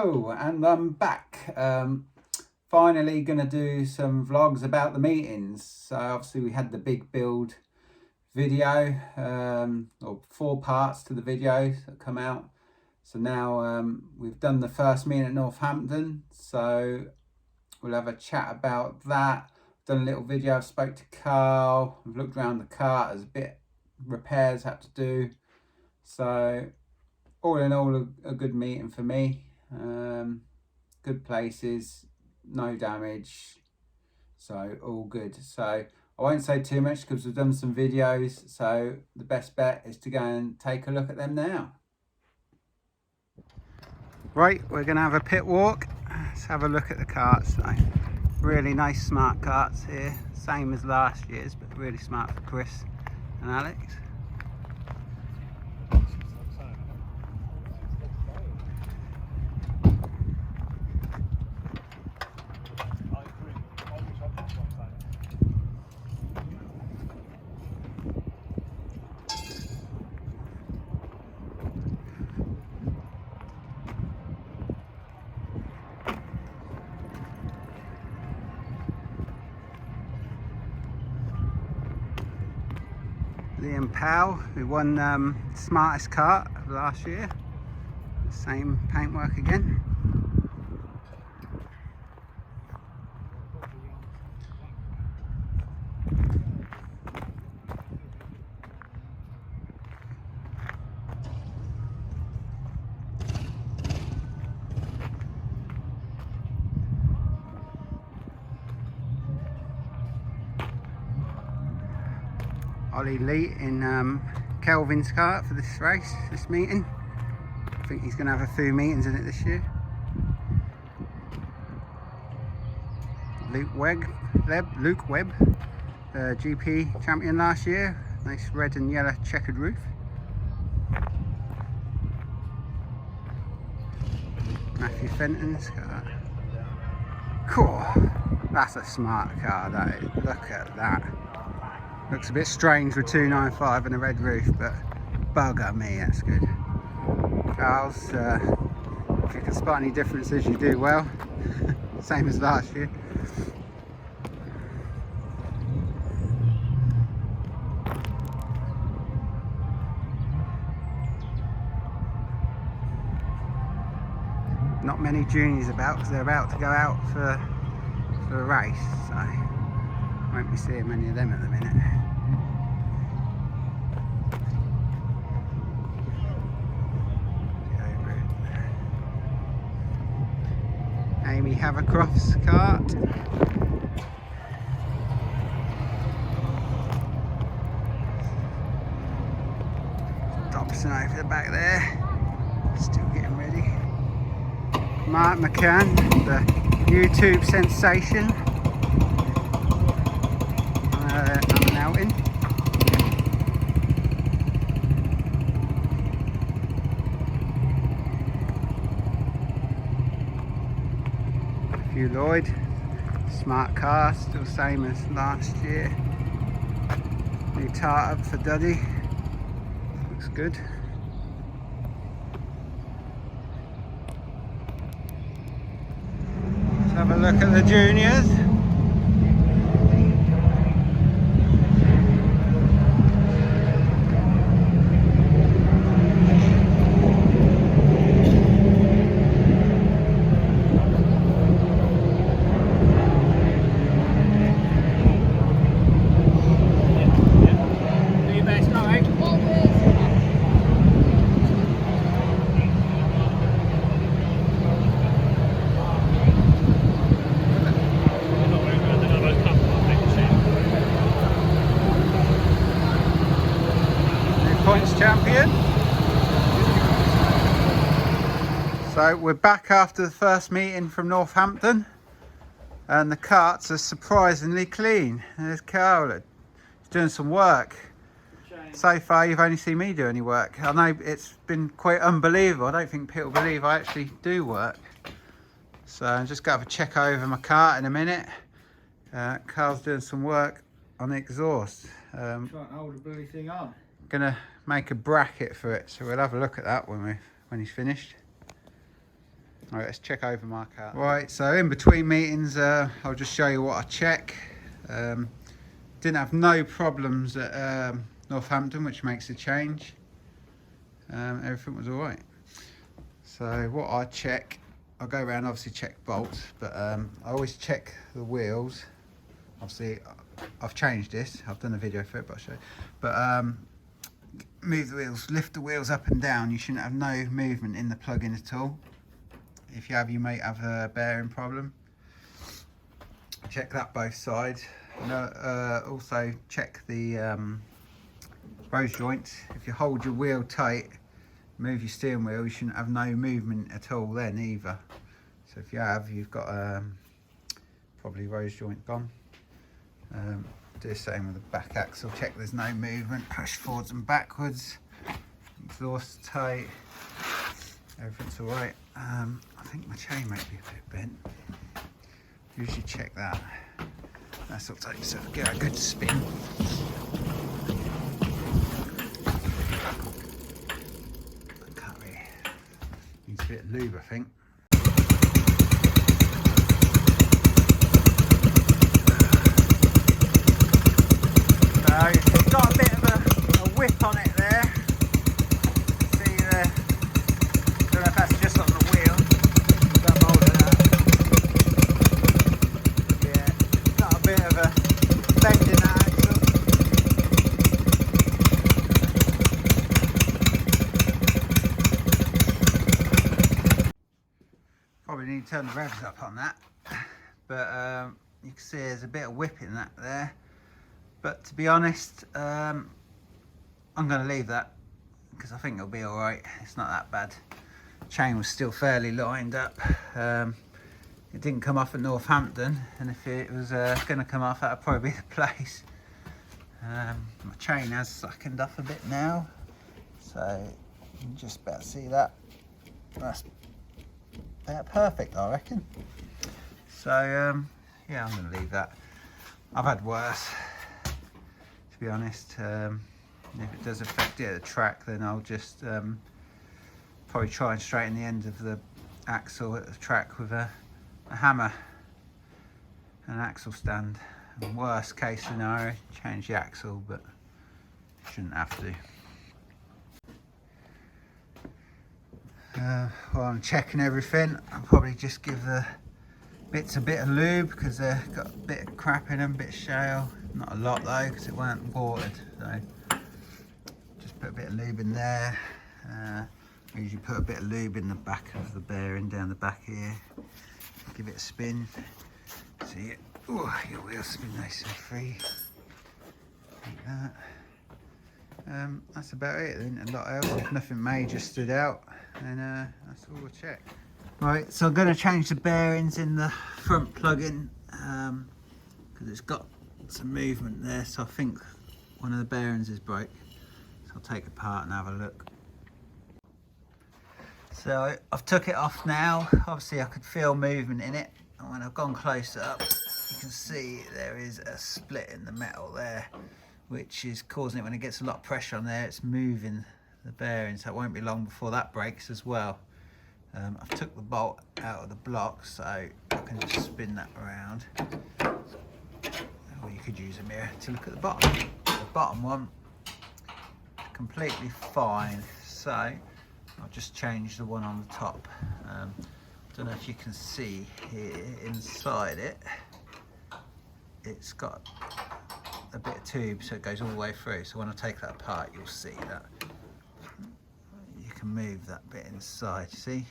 Hello, and I'm back. Finally gonna do some vlogs about the meetings. So obviously we had the big build video, or 4 parts to the videos that come out. So now we've done the first meeting at Northampton, so we'll have a chat about that. Done a little video. I've spoke to Karl. I've looked around the kart. There's a bit repairs had to do. So all in all, a good meeting for me. Good places, no damage, so all good. So I won't say too much because we've done some videos, so the best bet is to go and take a look at them now. Right, we're going to have a pit walk. Let's have a look at the karts. So, really nice smart karts here, same as last year's, but really smart for Chris and Alex. Liam Powell, who won smartest kart of last year. Same paintwork again. Ollie Lee in Kelvin's kart for this race, this meeting. I think he's going to have a few meetings in it this year. Luke Webb, GP champion last year. Nice red and yellow checkered roof. Matthew Fenton's kart. Cool, that's a smart car, that is. Look at that. Looks a bit strange with 295 and a red roof, but bugger me, that's good. Karls, if you can spot any differences, you do well. Same as last year. Not many juniors about because they're about to go out for a race, so won't be seeing many of them at the minute. Amy Havercroft's kart. Dobson over the back there, still getting ready. Mark McCann, the YouTube sensation. I'm an outing. Matthew Lloyd, smart car, still same as last year. New tart up for Duddy, looks good. Let's have a look at the juniors. Points champion. So we're back after the first meeting from Northampton, and the karts are surprisingly clean. There's Karl, he's doing some work. So far you've only seen me do any work. I know it's been quite unbelievable. I don't think people believe I actually do work. So I'm just going to have a check over my kart in a minute. Karl's doing some work on the exhaust. Trying to hold the bloody thing on. Gonna make a bracket for it, so we'll have a look at that when he's finished. Alright, let's check over my car. Right, so in between meetings, I'll just show you what I check. Didn't have no problems at Northampton, which makes a change. Everything was alright. So what I check, I'll go around, obviously check bolts, but I always check the wheels. Obviously I've changed this, I've done a video for it, but I'll show you. But move the wheels, lift the wheels up and down. You shouldn't have no movement in the plug-in at all. If you have, you may have a bearing problem. Check that both sides. And, also check the rose joints. If you hold your wheel tight, move your steering wheel, you shouldn't have no movement at all then either. So if you have, you've got probably rose joint gone. Do the same with the back axle. Check there's no movement. Push forwards and backwards. Exhaust tight. Everything's all right. I think my chain might be a bit bent. Usually check that. That's what takes to get a good spin. Needs a bit of lube, I think. So it's got a bit of a whip on it there. See there. Don't know if that's just on the wheel. Don't hold it up. Yeah, it's got a bit of a bend in that axle. Probably need to turn the revs up on that, but you can see there's a bit of whip in that there. But to be honest, I'm going to leave that because I think it'll be all right. It's not that bad. Chain was still fairly lined up. It didn't come off at Northampton, and if it was going to come off, that'd probably be the place. My chain has slackened off a bit now, so you can just about see that. That's about perfect, I reckon. So yeah, I'm going to leave that. I've had worse, to be honest. If it does affect the track, then I'll just probably try and straighten the end of the axle at the track with a hammer, an axle stand. And worst case scenario, change the axle, but shouldn't have to. While I'm checking everything, I'll probably just give the bits a bit of lube because they've got a bit of crap in them, a bit of shale. Not a lot though, because it weren't watered. So just put a bit of lube in there. I usually put a bit of lube in the back of the bearing, down the back here. Give it a spin. See it. Oh, your wheels spin nice and free. Like that. That's about it. There isn't a lot else. If nothing major stood out, then that's all we'll check. Right, so I'm going to change the bearings in the front plug-in because it's got some movement there. So I think one of the bearings is broke. So I'll take it apart and have a look. So I've took it off now. Obviously I could feel movement in it, and when I've gone closer up, you can see there is a split in the metal there, which is causing it, when it gets a lot of pressure on there, it's moving the bearings. So it won't be long before that breaks as well. I've took the bolt out of the block, so I can just spin that around. Or you could use a mirror to look at the bottom. The bottom one is completely fine, so I'll just change the one on the top. Don't know if you can see here inside it, it's got a bit of tube, so it goes all the way through. So when I take that apart, you'll see that you can move that bit inside, you see?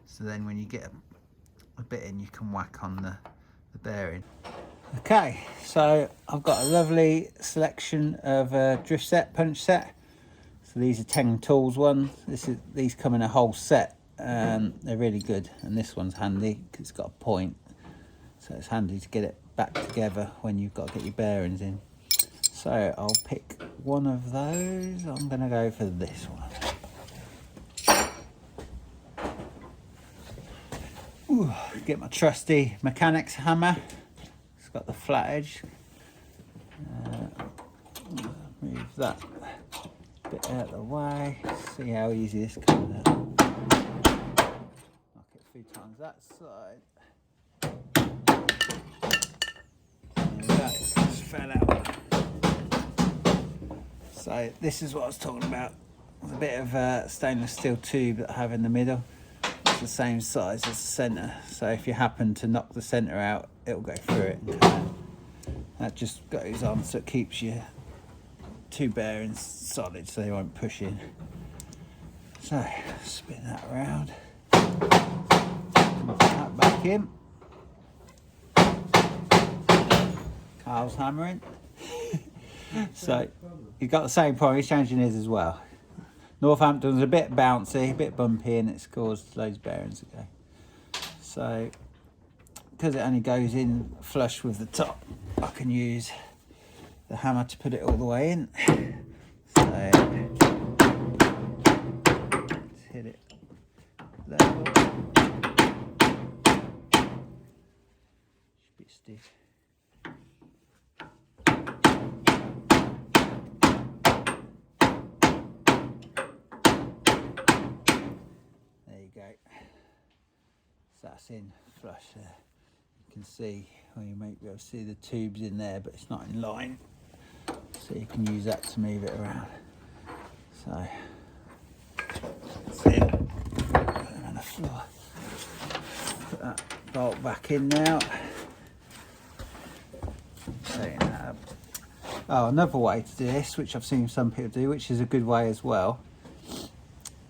So then when you get a bit in, you can whack on the bearing. Okay, so I've got a lovely selection of drift set, punch set. So these are 10 tools ones. These come in a whole set. They're really good, and this one's handy because it's got a point. So it's handy to get it back together when you've got to get your bearings in. So I'll pick one of those. I'm going to go for this one. Ooh, get my trusty mechanics hammer. It's got the flat edge. Move that bit out of the way. See how easy this comes out. Knock it few times that side. There we go, just fell out. So this is what I was talking about. There's a bit of stainless steel tube that I have in the middle. It's the same size as the centre, so if you happen to knock the centre out, it'll go through it and come out. That just goes on so it keeps your two bearings solid so they won't push in. So spin that around, put that back in. Carl's hammering. So you've got the same problem, he's changing his as well. Northampton's a bit bouncy, a bit bumpy, and it's caused loads of bearings to go. So because it only goes in flush with the top, I can use the hammer to put it all the way in. So let's hit it level. Should be stiff. There you go. So that's in flush there. You can see, well, you might be able to see the tubes in there, but it's not in line. So you can use that to move it around. So that's it. Put them on the floor. Put that bolt back in now. Tighten that up. Oh, another way to do this, which I've seen some people do, which is a good way as well,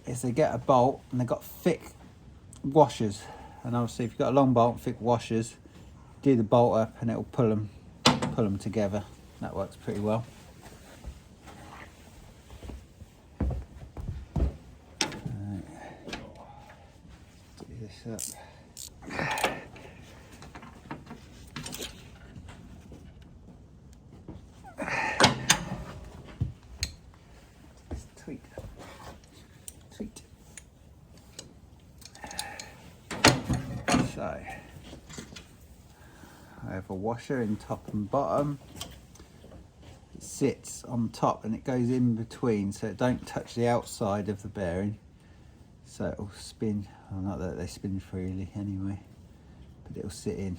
is they get a bolt and they've got thick washers. And obviously if you've got a long bolt, thick washers, do the bolt up and it'll pull them together. That works pretty well. Right. Do this up. Tweet. So I have a washer in top and bottom. It sits on top and it goes in between, so it don't touch the outside of the bearing, so it'll spin. Well, not that they spin freely anyway, but it'll sit in.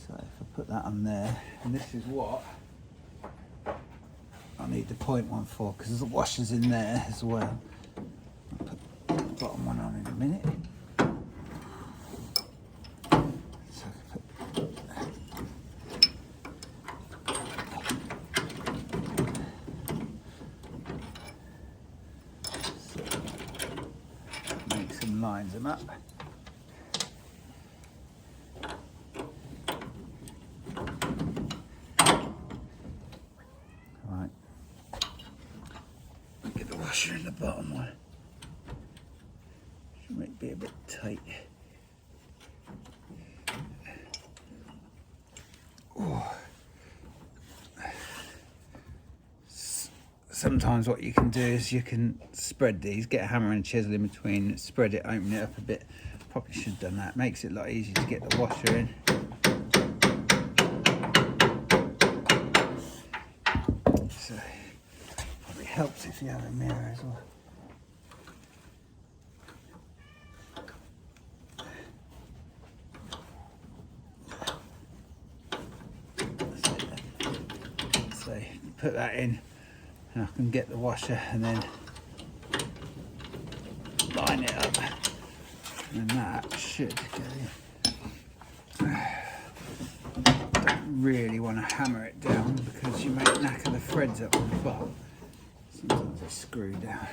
So if I put that on there, and this is what I need the point one for, because the washer's in there as well. I'll put the bottom one on in a minute. Lines them up. Right. Get the washer in the bottom one. Should make it be a bit tight. Oh. Sometimes what you can do is you can spread these, get a hammer and chisel in between, spread it, open it up a bit. Probably should have done that. Makes it a lot easier to get the washer in. So probably helps if you have a mirror as well. So put that in. And I can get the washer and then line it up, and that should go in. Don't really want to hammer it down because you might knacker the threads up on the bottom. Sometimes they screw down.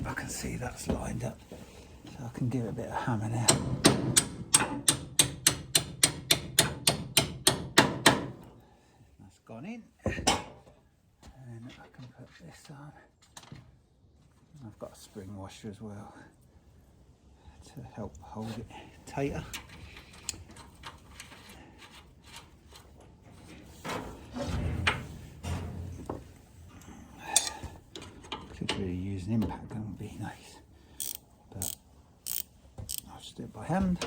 I can see that's lined up, so I can give it a bit of hammer now. That's gone in, and I can put this on. I've got a spring washer as well to help hold it tighter. Could really use an impact gun, would be nice, but I'll just do it by hand.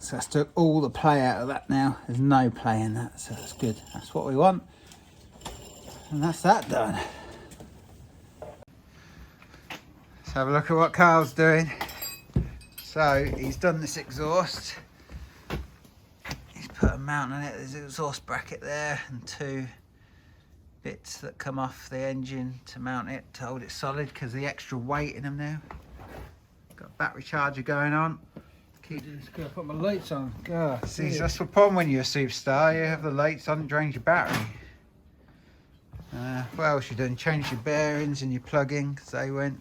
So that's took all the play out of that now. There's no play in that, so that's good. That's what we want. And that's that done. Let's have a look at what Karl's doing. So he's done this exhaust. He's put a mount on it. There's an exhaust bracket there and 2 bits that come off the engine to mount it, to hold it solid because of the extra weight in them now. Got a battery charger going on. Just gonna put my lights on. God, See, that's the problem when you're a superstar. You have the lights on, it drains your battery. What else you done? Changed your bearings and your plug-in because they went.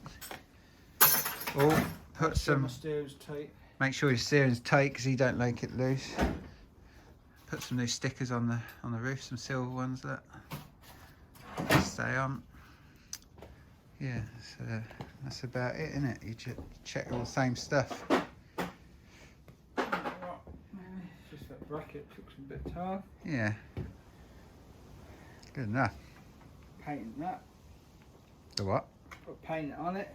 Oh, put some. My steering's tight. Make sure your steering's tight because you don't like it loose. Put some new stickers on the roof, some silver ones that stay on. Yeah, so that's about it, isn't it? You check all the same stuff. Just that bracket looks a bit tough. Yeah. Good enough. Painting that. The what? Put paint on it.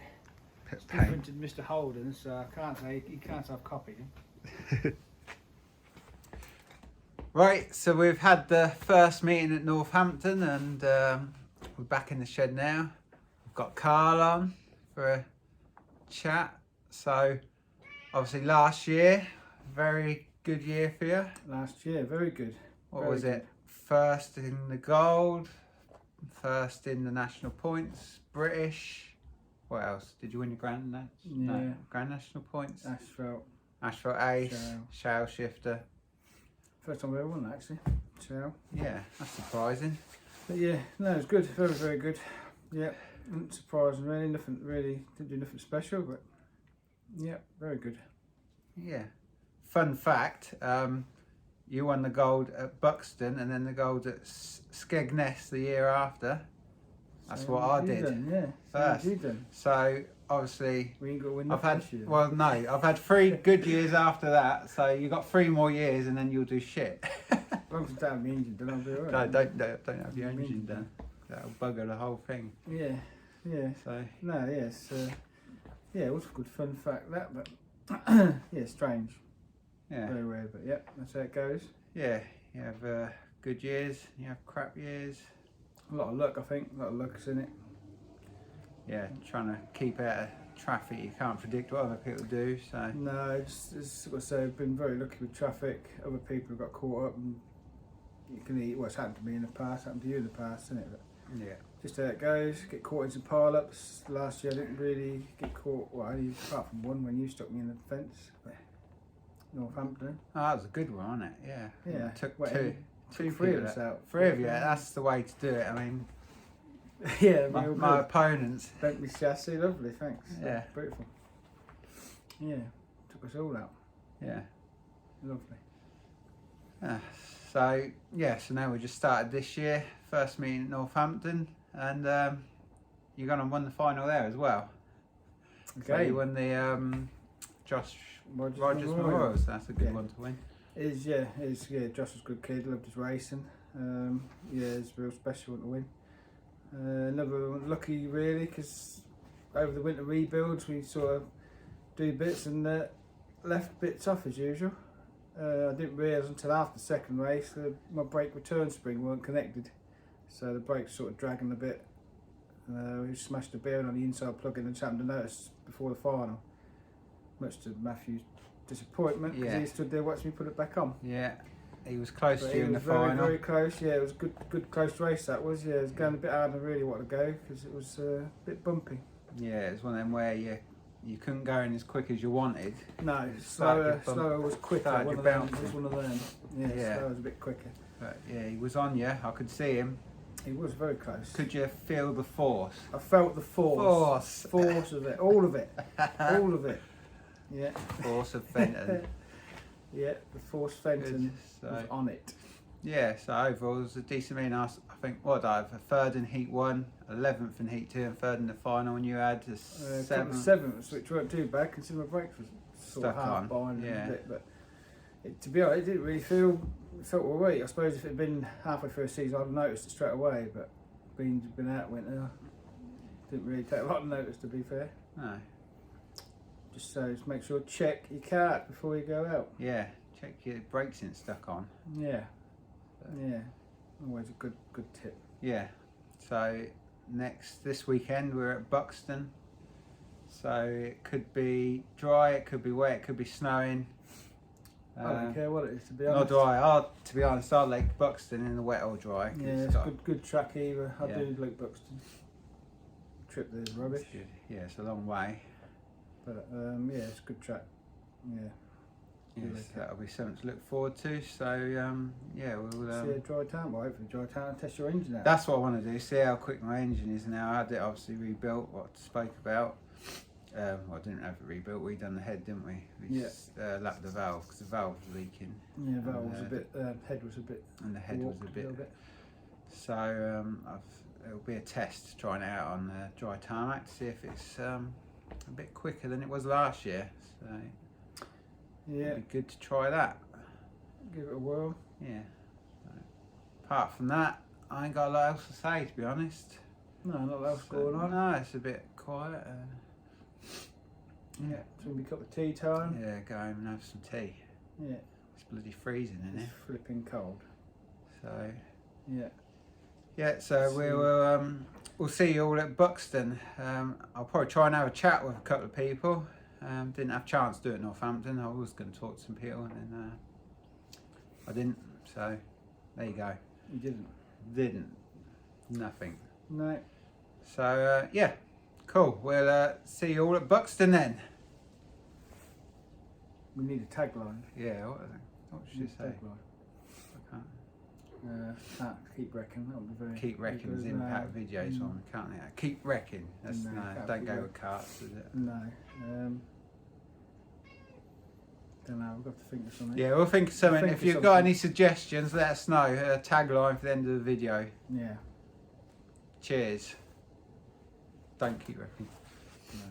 Put It's paint. different to Mr. Holden, so I can't say you can't have copied him. Right, so we've had the first meeting at Northampton and we're back in the shed now. We've got Karl on for a chat. So obviously last year, very good year for you. Last year, very good. What Very was good. it? First in the gold, first in the national points, British. What else? Did you win the Grand Yeah. Grand National points? Asphalt. Asphalt Ace, Shale Shifter. First time we ever won, actually. So. Yeah, that's surprising. But yeah, no, it was good. Very, very good. Yeah, not surprising really. Nothing really, didn't do nothing special, but yeah, very good. Yeah. Fun fact, you won the gold at Buxton and then the gold at Skegness the year after. That's Same what as I you did done, yeah. first. Same as you done. So obviously We ain't got to win I've nothing had, this year. well no, I've had 3 good years after that, so you got 3 more years and then you'll do shit. As long as I don't have my engine done, I'll be alright. No, don't have your engine done. That'll bugger the whole thing. Yeah, yeah. So No, yes. Yeah, it was a good fun fact that, but yeah, strange. yeah. Very weird, but yeah, that's how it goes. Yeah, you have good years, you have crap years. A lot of luck, I think. A lot of luck's in it. Yeah, trying to keep out of traffic, you can't predict what other people do, so. No, it's what I say, I've been very lucky with traffic. Other people have got caught up and you can eat what's happened to me in the past, happened to you in the past, isn't it? But Yeah. just how it goes, get caught in some pile-ups. Last year I didn't really get caught, well, only apart from one when you stuck me in the fence. But Northampton. Oh, that was a good one, wasn't it? Yeah. Yeah. It took Well, two 3 people of us out. 3 of you, that's the way to do it. I mean, Yeah, my opponents. Bentley chassis, lovely, thanks. Yeah. Beautiful. Yeah, took us all out. Yeah. Lovely. So, yeah, so now we just started this year, first meeting at Northampton, and you gone and won the final there as well. So Okay. you won the Rogers Memorial. Memorials, that's a good Yeah. one to win. Yeah, Josh was a good kid, loved his racing. Yeah, it's a real special one to win. Another one, lucky really, because over the winter rebuilds we sort of do bits and left bits off as usual. I didn't realise until after the second race that my brake return spring weren't connected, so the brakes sort of dragging a bit. We smashed the bearing on the inside plug-in and happened to notice before the final, much to Matthew's disappointment because Yeah. he stood there watching me put it back on. Yeah, he was close But to you it in the was very, final. very close. Yeah, it was a good close race that was. Yeah, it was going a bit harder than I really wanted to go because it was a bit bumpy. Yeah, it was one of them where you couldn't go in as quick as you wanted. No, Started slower was quicker. started One your of them bouncing. was one of them. Yeah, Yeah. slower was a bit quicker. But yeah, he was on you. I could see him. He was very close. Could you feel the force? I felt the force of it, all of it, all of it. Yeah, Force of Fenton. yeah, the force Fenton Good, was so- on it. Yeah, so overall it was a decent meeting. I think, what did I have? A third in heat 1, 11th in heat 2, and third in the final, and you had a 7th. 7th, which weren't too bad considering my brakes was sort of Stuck half on, behind yeah. a bit. But to be honest, it didn't really felt all right. I suppose if it had been halfway through the season, I'd have noticed it straight away. But being been out winter, didn't really take a lot of notice, to be fair. No. Just make sure check your kart before you go out. Yeah, check your brakes ain't stuck on. Yeah, yeah, always a good tip. Yeah. So this weekend we're at Buxton. So it could be dry, it could be wet, it could be snowing. I don't care what it is, to be honest. Not dry. To be honest, I like Buxton in the wet or dry. Yeah, it's good track either. I do like Buxton. Trip there's rubbish. Good. Yeah, it's a long way. But yeah, it's a good track. Yeah. Yes, that'll be something to look forward to. So yeah, we'll see a dry town. Well, hopefully dry town and test your engine out. That's what I want to do. See how quick my engine is now. I had it obviously rebuilt. What I spoke about. Well, I didn't have it rebuilt. We done the head, didn't we? We just lapped the valve because the valve was leaking. Yeah, valve was a bit. Head was a bit. And the head was a bit. So it'll be a test trying it out on dry tarmac to see if it's a bit quicker than it was last year. So yeah, it'd be good to try that. Give it a whirl. Yeah. So, apart from that, I ain't got a lot else to say, to be honest. No, not a lot else going on. No, it's a bit quiet. Yeah, it's gonna be cup of tea time. Yeah, go home and have some tea. Yeah. It's bloody freezing in It's here. flipping cold. So yeah. Yeah, so we'll see you all at Buxton. I'll probably try and have a chat with a couple of people. Didn't have a chance to do it in Northampton. I was going to talk to some people and then I didn't. So there you go. You didn't? Didn't. Nothing. No. So yeah, cool. We'll see you all at Buxton then. We need a tagline. Yeah, what should you say? Tagline. I can't. Keep wrecking. That would be very. Keep wrecking is impact videos on, can't it? Keep wrecking. That's No, don't go with karts, is it? No. Don't know. We've got to think of something. Yeah, we'll think of something. Think If of you've got something. any suggestions, let us know. A tagline for the end of the video. Yeah. Cheers. Don't keep wrecking. No.